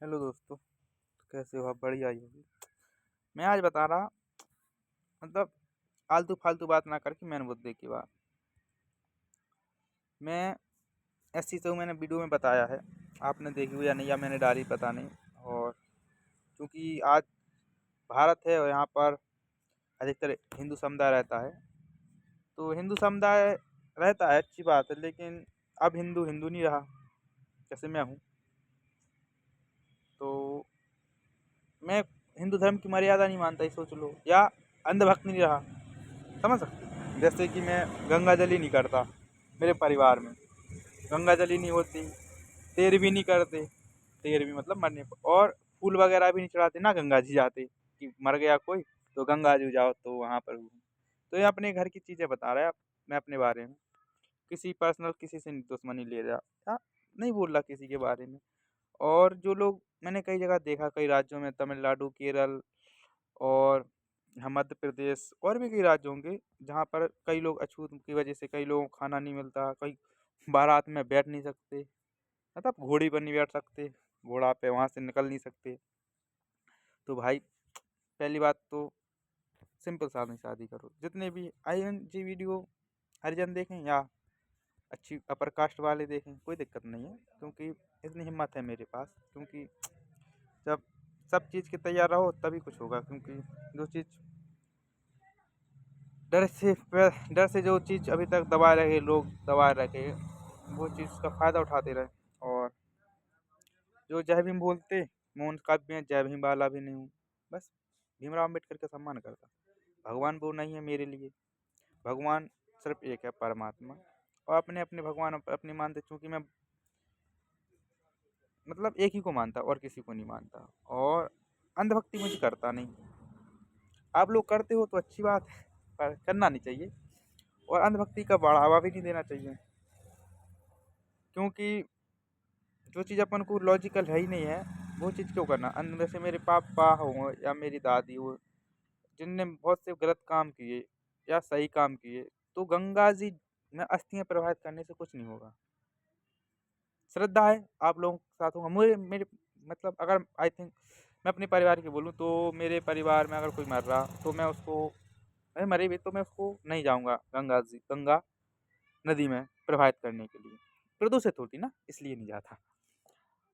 Hello दोस्तों। कैसे हो आप? बढ़िया ही होगी। मैं आज बता रहा, मतलब आलतू फालतू बात ना करके मेन मुद्दे की बात। मैं ऐसी तो मैंने वीडियो में बताया है, आपने देखी हुई या नहीं, या मैंने डाली पता नहीं। और क्योंकि आज भारत है और यहाँ पर अधिकतर हिंदू समुदाय रहता है, तो हिंदू समुदाय रहता है, अच्छी बात है। लेकिन अब हिंदू हिंदू नहीं रहा, जैसे मैं हूँ। तो मैं हिंदू धर्म की मर्यादा नहीं मानता, ये सोच लो, या अंधभक्त नहीं रहा, समझ सकते हो? जैसे कि मैं गंगा जल ही नहीं करता, मेरे परिवार में गंगा जल ही नहीं होती, तेरहवीं नहीं करते। तेरहवीं मतलब मरने पर। और फूल वगैरह भी नहीं चढ़ाते, ना गंगा जी जाते कि मर गया कोई तो गंगा जी जाओ तो वहाँ पर तो ये अपने घर की चीज़ें बता रहा है। मैं अपने बारे में किसी पर्सनल किसी से दुश्मनी ले रहा या नहीं बोल रहा किसी के बारे में। और जो लोग मैंने कई जगह देखा, कई राज्यों में, तमिलनाडु, केरल और मध्य प्रदेश और भी कई राज्य होंगे जहाँ पर कई लोग अछूत की वजह से कई लोगों को खाना नहीं मिलता, कई बारात में बैठ नहीं सकते, मतलब घोड़ी पर नहीं बैठ सकते, घोड़ा पे वहाँ से निकल नहीं सकते। तो भाई, पहली बात तो सिंपल सादी शादी करो। जितने भी ING वीडियो हरिजन देखें या अच्छी अपर कास्ट वाले देखें, कोई दिक्कत नहीं है, क्योंकि इतनी हिम्मत है मेरे पास। क्योंकि जब सब चीज़ के तैयार रहो तभी कुछ होगा। क्योंकि जो चीज़ डर से जो चीज़ अभी तक दबाए रखे लोग, दबाए रखे, वो चीज़ का फ़ायदा उठाते रहे। और जो जय भीम बोलते, मैं उनका भी, मैं जय भीम वाला भी नहीं हूँ। बस भीमराव अम्बेडकर का सम्मान करता। भगवान वो नहीं है मेरे लिए। भगवान सिर्फ एक है, परमात्मा। और अपने अपने भगवान अपने मानते, चूँकि मैं मतलब एक ही को मानता और किसी को नहीं मानता। और अंधभक्ति मुझे करता नहीं। आप लोग करते हो तो अच्छी बात है, पर करना नहीं चाहिए। और अंधभक्ति का बढ़ावा भी नहीं देना चाहिए, क्योंकि जो चीज़ अपन को लॉजिकल है ही नहीं है, वो चीज़ क्यों करना। जैसे मेरे पापा हो या मेरी दादी हो, जिनने बहुत से गलत काम किए या सही काम किए, तो गंगा जी में अस्थियां प्रवाहित करने से कुछ नहीं होगा। श्रद्धा है, आप लोगों के साथ होगा। मुझे मेरे मतलब अगर आई थिंक मैं अपने परिवार की बोलूँ, तो मेरे परिवार में अगर कोई मर रहा तो मैं उसको, अरे मरे भी तो मैं उसको नहीं जाऊँगा गंगा नदी में प्रवाहित करने के लिए। प्रदूषित होती ना, इसलिए नहीं जाता।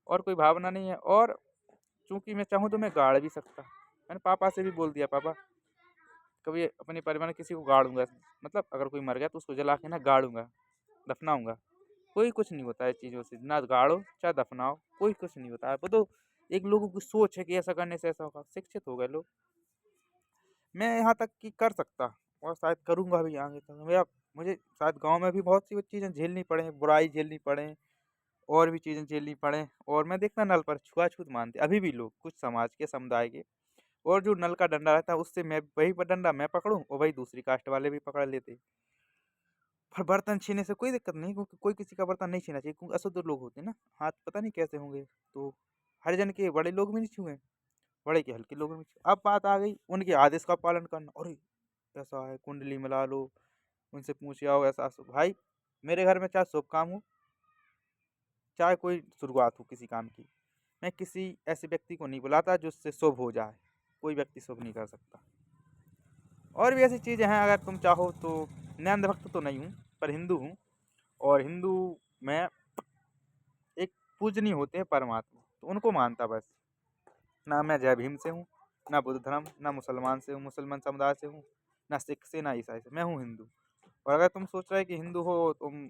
और कोई भावना नहीं है। और चूंकि मैं चाहूँ तो मैं गाड़ भी सकता। मैंने पापा से भी बोल दिया, पापा कभी अपने परिवार में किसी को गाड़ूंगा, मतलब अगर कोई मर गया तो उसको जला के ना गाड़ूंगा, दफनाऊंगा। कोई कुछ नहीं होता है चीज़ों से, ना गाड़ो चाहे दफनाओ, कोई कुछ नहीं होता है। वो तो एक लोगों की सोच है कि ऐसा करने से ऐसा होगा। शिक्षित हो गए लोग। मैं यहाँ तक कि कर सकता और शायद करूँगा भी आगे तक। मेरा मुझे शायद गांव में भी बहुत सी चीज़ें झेलनी पड़े, बुराई झेलनी पड़े, और भी चीज़ें झेलनी पड़े। और मैं देखता नल पर छुआछूत मानते अभी भी लोग, कुछ समाज के समुदाय के। और जो नल का डंडा रहता है उससे मैं वही पर डंडा मैं पकड़ूं और वही दूसरी कास्ट वाले भी पकड़ लेते। पर बर्तन छीनने से कोई दिक्कत नहीं, क्योंकि कोई किसी का बर्तन नहीं छीना चाहिए, क्योंकि अशुद्ध लोग होते हैं ना, हाथ पता नहीं कैसे होंगे। तो हरिजन के बड़े लोग भी नहीं छुए, बड़े के हल्के लोग भी नहीं छुए। अब बात आ गई उनके आदेश का पालन करना। अरे ऐसा है, कुंडली मिला लो, उनसे पूछ आओ, ऐसा भाई मेरे घर में चाहे शुभ काम हो, चाहे कोई शुरुआत हो किसी काम की, मैं किसी ऐसे व्यक्ति को नहीं बुलाता जिससे शुभ हो जाए। कोई व्यक्ति शुभ नहीं कर सकता। और भी ऐसी चीज़ें हैं, अगर तुम चाहो तो। मैं अंधभक्त तो नहीं हूँ, पर हिंदू हूँ। और हिंदू में एक पूजनीय होते हैं परमात्मा, तो उनको मानता बस। ना मैं जय भीम से हूँ, ना बुद्ध धर्म, ना मुसलमान से हूँ, मुसलमान समुदाय से हूँ, ना सिख से, ना ईसाई से। मैं हूँ हिंदू। और अगर तुम सोच रहे कि हिंदू हो तुम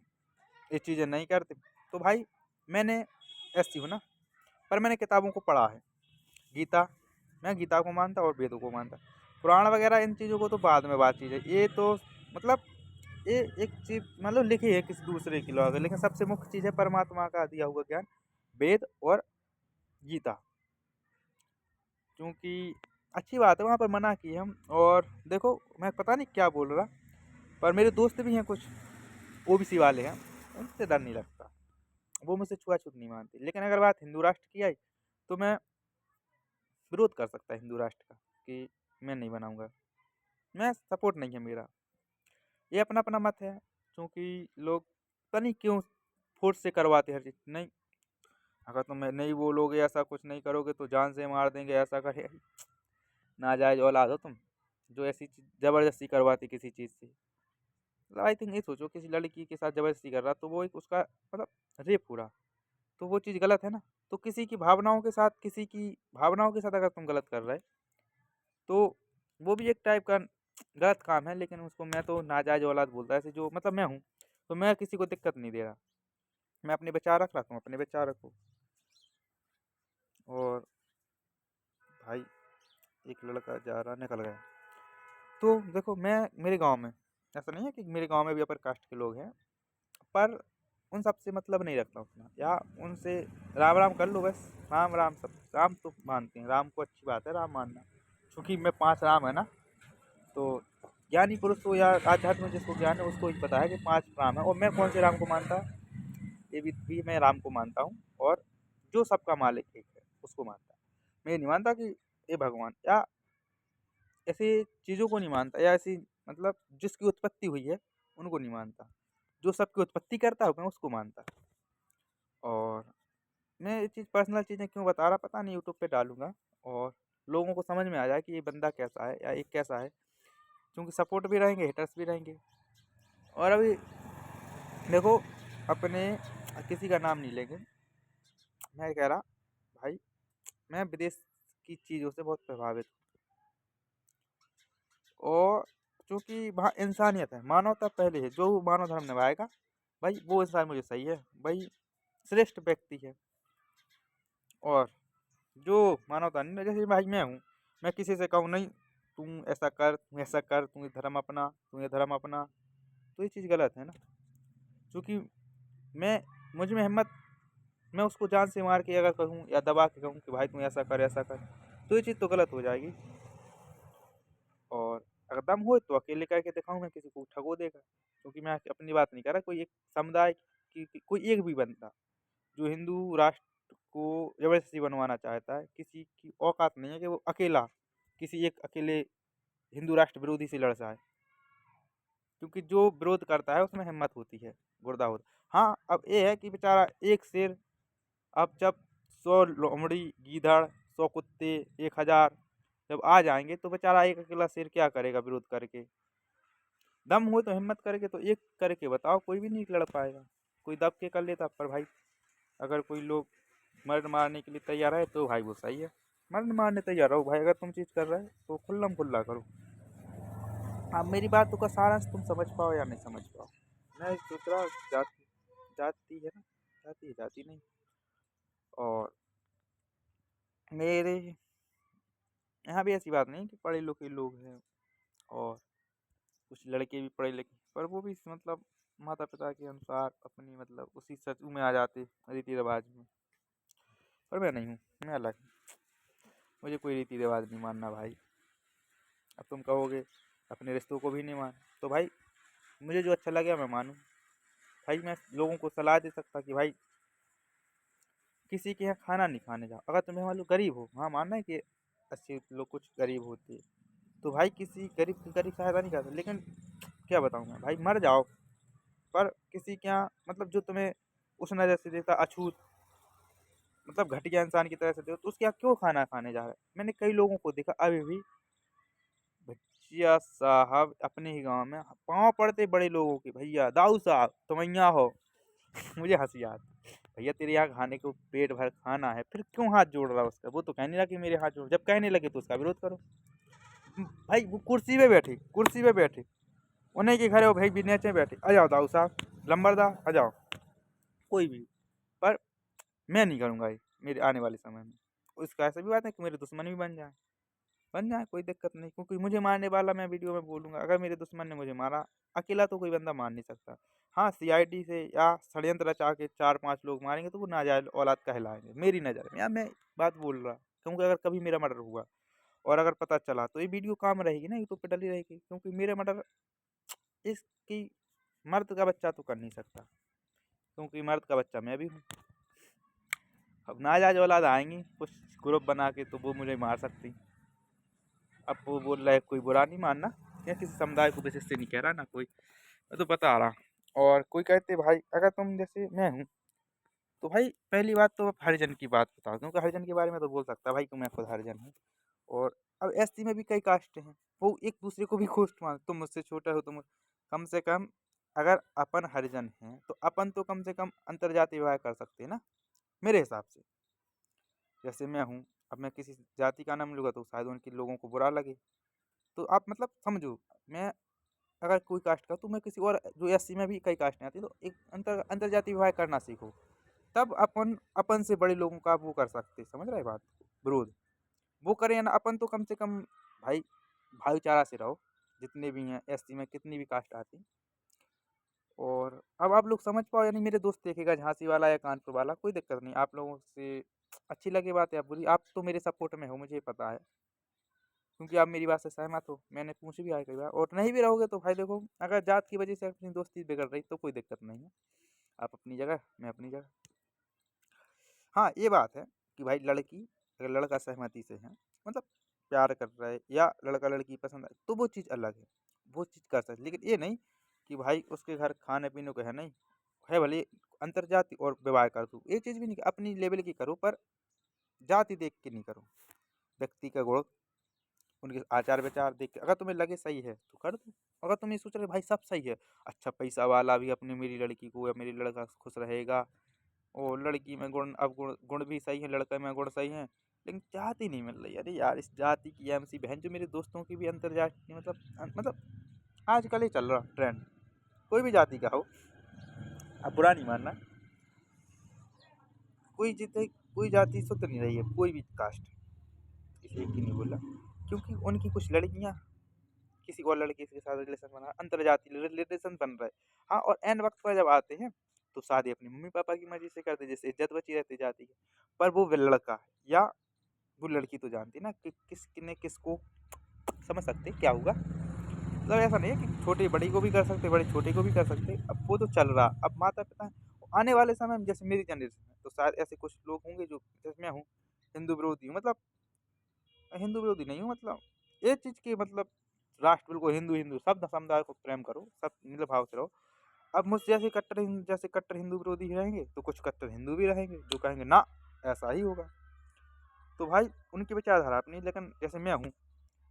ये चीज़ें नहीं करते, तो भाई मैंने ऐसी हूँ ना, पर मैंने किताबों को पढ़ा है। गीता, मैं गीता को मानता और वेदों को मानता। पुराण वगैरह इन चीज़ों को तो बाद में बात चीज़ है। ये तो मतलब ये एक चीज़ मतलब लिखी है किसी दूसरे की लॉ, लेकिन सबसे मुख्य चीज़ है परमात्मा का दिया हुआ ज्ञान, वेद और गीता। क्योंकि अच्छी बात है, वहाँ पर मना की हम। और देखो मैं पता नहीं क्या बोल रहा, पर मेरे दोस्त भी हैं कुछ OBC वाले हैं, उनसे डर नहीं लगता। वो मुझसे छुआछूत नहीं मानते। लेकिन अगर बात हिंदू राष्ट्र की आई, तो मैं विरोध कर सकता हिंदू राष्ट्र का, कि मैं नहीं बनाऊंगा। मैं सपोर्ट नहीं है मेरा, ये अपना अपना मत है। क्योंकि लोग पता नहीं क्यों फोर्स से करवाते हर चीज़। नहीं, अगर तुम नहीं बोलोगे, ऐसा कुछ नहीं करोगे तो जान से मार देंगे, ऐसा करे। नाजायज औलाद हो तुम, जो ऐसी चीज जबरदस्ती करवाती किसी चीज से। मतलब आई थिंक ये सोचो, किसी लड़की के साथ जबरदस्ती कर रहा तो वो एक उसका मतलब रेप हो रहा, तो वो चीज़ गलत है ना। तो किसी की भावनाओं के साथ अगर तुम गलत कर रहे, तो वो भी एक टाइप का गलत काम है। लेकिन उसको मैं तो नाजायज औलाद बोलता है, ऐसे जो मतलब मैं हूँ, तो मैं किसी को दिक्कत नहीं दे रहा। मैं अपने विचार रख रहा, तुम अपने विचार रखो। और भाई एक लड़का जा रहा, निकल गया। तो देखो, मैं मेरे गांव में ऐसा नहीं है कि मेरे गांव में भी अपर कास्ट के लोग हैं, पर उन सब से मतलब नहीं रखता उतना, या उनसे राम राम कर लो बस। राम राम, सब राम तो मानते हैं, राम को अच्छी बात है राम मानना, क्योंकि मैं 5 राम है ना। तो ज्ञानी पुरुष को या आध्यात्म में जिसको ज्ञान है उसको ही पता है कि 5 राम है। और मैं कौन से राम को मानता, ये भी मैं राम को मानता हूँ, और जो सबका मालिक एक है उसको मानता। मैं ये नहीं मानता कि ये भगवान, या ऐसी चीज़ों को नहीं मानता, या ऐसी मतलब जिसकी उत्पत्ति हुई है उनको नहीं मानता। जो सबकी उत्पत्ति करता है मैं उसको मानता। और मैं ये चीज़ पर्सनल चीज़ें क्यों बता रहा पता नहीं, यूट्यूब पे डालूंगा और लोगों को समझ में आ जाए कि ये बंदा कैसा है या ये कैसा है। क्योंकि सपोर्ट भी रहेंगे, हेटर्स भी रहेंगे। और अभी देखो, अपने किसी का नाम नहीं लेंगे, मैं कह रहा भाई, मैं विदेश की चीज़ों से बहुत प्रभावित हूँ। और चूँकि वहाँ इंसानियत है, मानवता पहले है। जो मानव धर्म निभाएगा भाई, वो इंसान मुझे सही है भाई, श्रेष्ठ व्यक्ति है। और जो मानवता नहीं, जैसे भाई मैं हूँ, मैं किसी से कहूँ नहीं तुम ऐसा कर, तुम ऐसा कर, तुम ये धर्म अपना, तुम ये धर्म अपना, तो ये चीज़ गलत है ना। क्योंकि मैं मुझ में हिम्मत, मैं उसको जान से मार के अगर कहूँ या दबा के कहूँ कि भाई तुम ऐसा कर ऐसा कर, तो ये चीज़ तो गलत हो जाएगी। और अगर दम हो तो अकेले करके दिखाऊँ, मैं किसी को ठगो देगा। क्योंकि मैं अपनी बात नहीं कर रहा, कोई एक समुदाय की कोई एक भी बंदा जो हिंदू राष्ट्र को जबरदस्ती बनवाना चाहता है, किसी की औकात नहीं है कि वो अकेला किसी एक अकेले हिंदू राष्ट्र विरोधी से लड़ जाए। क्योंकि जो विरोध करता है उसमें हिम्मत होती है, गुर्दा होता। हाँ, अब ये है कि बेचारा एक शेर, अब जब 100 लोमड़ी गीदड़, 100 कुत्ते, 1000 जब आ जाएंगे तो बेचारा एक अकेला शेर क्या करेगा विरोध करके। दम हो तो हिम्मत करके तो एक करके बताओ, कोई भी नहीं लड़ पाएगा। कोई दब के कर लेता, पर भाई अगर कोई लोग मर्द मारने के लिए तैयार है तो भाई वो सही है। मर्द मारने तैयार रहो भाई, अगर तुम चीज़ कर रहे हो तो खुल्लम खुल्ला करो। अब मेरी बातों का सारांश तुम समझ पाओ या नहीं समझ पाओ, मैं सोच रहा जाति, जाति है ना, जाति है, जाति नहीं। और मेरे यहाँ भी ऐसी बात नहीं कि पढ़े लिखे लोग हैं, और कुछ लड़के भी पढ़े लिखे, पर वो भी मतलब माता पिता के अनुसार अपनी मतलब उसी सच में आ जाते रीति रिवाज में। पर मैं नहीं हूँ, मैं अलग हूँ। मुझे कोई रीति रिवाज नहीं मानना भाई। अब तुम कहोगे अपने रिश्तों को भी नहीं मान, तो भाई मुझे जो अच्छा लगे मैं मानूँ। भाई मैं लोगों को सलाह दे सकता कि भाई किसी के यहाँ खाना नहीं खाने जाओ। अगर तुम्हें मान लो गरीब हो, हाँ मानना है कि अच्छे लोग कुछ गरीब होते हैं, तो भाई किसी गरीब की गरीब सहायता नहीं करते। लेकिन क्या बताऊँ मैं भाई, मर जाओ, पर किसी के यहाँ मतलब जो तुम्हें उस नज़र से देखता अछूत, मतलब घटिया इंसान की तरह से देखो, तो उसके यहाँ क्यों खाना खाने जा रहा है। मैंने कई लोगों को देखा अभी भी, भैया साहब अपने ही गांव में पाँव पड़ते बड़े लोगों के, भैया दाऊ साहब तुम यहाँ हो। मुझे हंसी आती, भैया तेरे यहाँ खाने को पेट भर खाना है, फिर क्यों हाथ जोड़ रहा है उसका। वो तो कहने लगा कि मेरे हाथ जोड़, जब कहने लगे तो उसका विरोध करो। भाई वो कुर्सी पे बैठे, कुर्सी पे बैठे, उन्हीं के घर हो भाई भी नीचे बैठे, आ जाओ दाऊ साहब, लंबरदार आ जाओ, कोई भी। पर मैं नहीं करूँगा ये मेरे आने वाले समय में। उसका ऐसा भी बात है कि मेरे दुश्मन भी बन जाए, कोई दिक्कत नहीं। क्योंकि मुझे मारने वाला मैं वीडियो में बोलूँगा, अगर मेरे दुश्मन ने मुझे मारा, अकेला तो कोई बंदा मार नहीं सकता। हाँ, सीआईडी से या षड्यंत्र रचा के 4-5 लोग मारेंगे तो वो नाजायज औलाद कहलाएंगे मेरी नज़र में, या मैं बात बोल रहा। क्योंकि अगर कभी मेरा मर्डर हुआ और अगर पता चला तो ये वीडियो काम रहेगी ना, यूट्यूब पे डली रहेगी। क्योंकि मेरे मर्डर इसकी मर्द का बच्चा तो कर नहीं सकता, क्योंकि मर्द का बच्चा मैं भी हूँ। अब नाजायज औलाद आएंगी कुछ ग्रुप बना के, तो वो मुझे मार सकती। अब वो बोल रहा है कोई बुरा नहीं मानना, या किसी समुदाय को विशेष से नहीं कह रहा ना कोई, मैं तो बता रहा। और कोई कहते भाई अगर तुम जैसे मैं हूँ, तो भाई पहली बात तो हरिजन की बात बताओ, क्योंकि हरिजन के बारे में तो बोल सकता भाई कि मैं खुद हरिजन हूँ। और अब एसटी में भी कई कास्ट हैं, वो एक दूसरे को भी गोष्ठ मान, तुम मुझसे छोटा हो, तुम कम से कम, अगर अपन हरिजन हैं तो अपन तो कम से कम अंतरजातीय विवाह कर सकते हैं ना, मेरे हिसाब से। जैसे मैं हूँ, अब मैं किसी जाति का नाम लूँगा तो शायद उनके लोगों को बुरा लगे। तो आप मतलब समझो, मैं अगर कोई कास्ट का, तो मैं किसी और, जो एससी में भी कई कास्टें आती हैं, तो एक अंतरजातीय विवाह करना सीखो। तब अपन अपन से बड़े लोगों का वो कर सकते, समझ रहे बात, विरोध वो करें या ना, अपन तो कम से कम भाई भाईचारा से रहो। जितने भी हैं एससी में, कितनी भी कास्ट आती हैं। और अब आप लोग समझ पाओ, यानी मेरे दोस्त देखेगा झांसी वाला या कानपुर वाला, कोई दिक्कत नहीं। आप लोगों से अच्छी लगे बात या बुरी, आप तो मेरे सपोर्ट में हो, मुझे पता है, क्योंकि आप मेरी बात से सहमत हो। मैंने पूछ भी आया कई बार, और नहीं भी रहोगे तो भाई देखो, अगर जात की वजह से अपनी दोस्ती बिगड़ रही तो कोई दिक्कत नहीं है। आप अपनी जगह, मैं अपनी जगह। हाँ, ये बात है कि भाई लड़की, अगर लड़का सहमति से है, मतलब प्यार कर रहा है या लड़का लड़की पसंद है, तो वो चीज़ अलग है, वो चीज़ कर सकते। लेकिन ये नहीं कि भाई उसके घर खाने पीने को है नहीं, है भले अंतरजाति और विवाह कर दूँ, ये चीज़ भी नहीं, अपनी लेवल की करो, पर जाति देख के नहीं करो। व्यक्ति का गुण, उनके आचार विचार देख के, अगर तुम्हें लगे सही है तो कर दो। अगर तुम ये सोच रहे भाई सब सही है, अच्छा पैसा वाला भी अपनी मेरी लड़की को या मेरी लड़का खुश रहेगा, और लड़की में गुण, अब गुण गुण भी सही है, लड़के में गुण सही है, लेकिन जाति नहीं मिल रही। अरे यार, इस जाति की एमसी बहन, जो मेरे दोस्तों की भी अंतरजाति, मतलब आजकल ही चल रहा ट्रेंड, कोई भी जाति का हो, अब बुरा नहीं मानना, कोई जितने, कोई जाति शुद्ध नहीं रही है, कोई भी कास्ट, किसी एक की नहीं बोला, क्योंकि उनकी कुछ लड़कियां किसी और लड़के के साथ रिलेशन बना, अंतरजातीय रिलेशन बन रहा है। हाँ, और एन वक्त पर जब आते हैं तो शादी अपनी मम्मी पापा की मर्जी से करते, जैसे इज्जत बची रहती जाती है। पर वो लड़का या वो लड़की तो जानती ना कि किसने किसको, समझ सकते क्या होगा। मतलब ऐसा नहीं है कि छोटे बड़ी को भी कर सकते, बड़े छोटे को भी कर सकते, अब वो तो चल रहा। अब माता पिता आने वाले समय में, जैसे मेरी जनरेशन है, तो शायद ऐसे कुछ लोग होंगे जो, जैसे मैं हूँ, हिंदू विरोधी हूँ, मतलब मैं हिंदू विरोधी नहीं हूँ, मतलब ये चीज़ की, मतलब राष्ट्र बिल्कुल हिंदू, हिंदू सब समुदाय को प्रेम करो, सब मिल भाव से रहो। अब मुझ जैसे जैसे कट्टर हिंदू विरोधी रहेंगे, तो कुछ कट्टर हिंदू भी रहेंगे जो कहेंगे ना, ऐसा ही होगा। तो भाई उनकी विचारधारा अपनी, लेकिन जैसे मैं हूँ,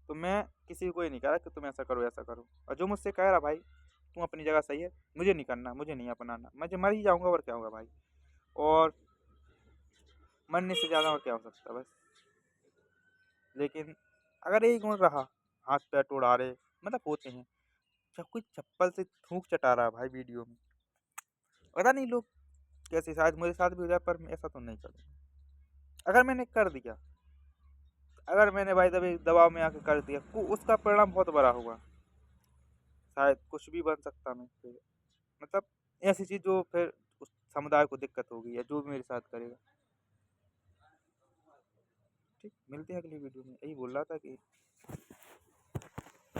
तो मैं किसी को ये नहीं कह रहा कि तुम ऐसा करो ऐसा करो, और जो मुझसे कह रहा भाई तुम अपनी जगह सही है, मुझे नहीं करना, मुझे नहीं अपनाना, मैं जो मर ही जाऊँगा, और क्या होगा भाई। और मरने से ज़्यादा और क्या हो सकता है बस। लेकिन अगर यही गुण रहा, हाथ पैर तोड़ा रहे, मतलब होते हैं, जब कोई चप्पल से थूक चटा रहा है भाई वीडियो में, पता नहीं लोग कैसे, शायद मेरे साथ भी हो जाए, पर मैं ऐसा तो नहीं करूँगा। अगर मैंने कर दिया, अगर मैंने भाई दबे दबाव में आके कर दिया, तो उसका परिणाम बहुत बड़ा होगा, शायद कुछ भी बन सकता मैं फिर, मतलब ऐसी चीज़ जो फिर उस समुदाय को दिक्कत होगी, या जो भी मेरे साथ करेगा। ठीक, मिलते हैं अगली वीडियो में, यही बोल रहा था कि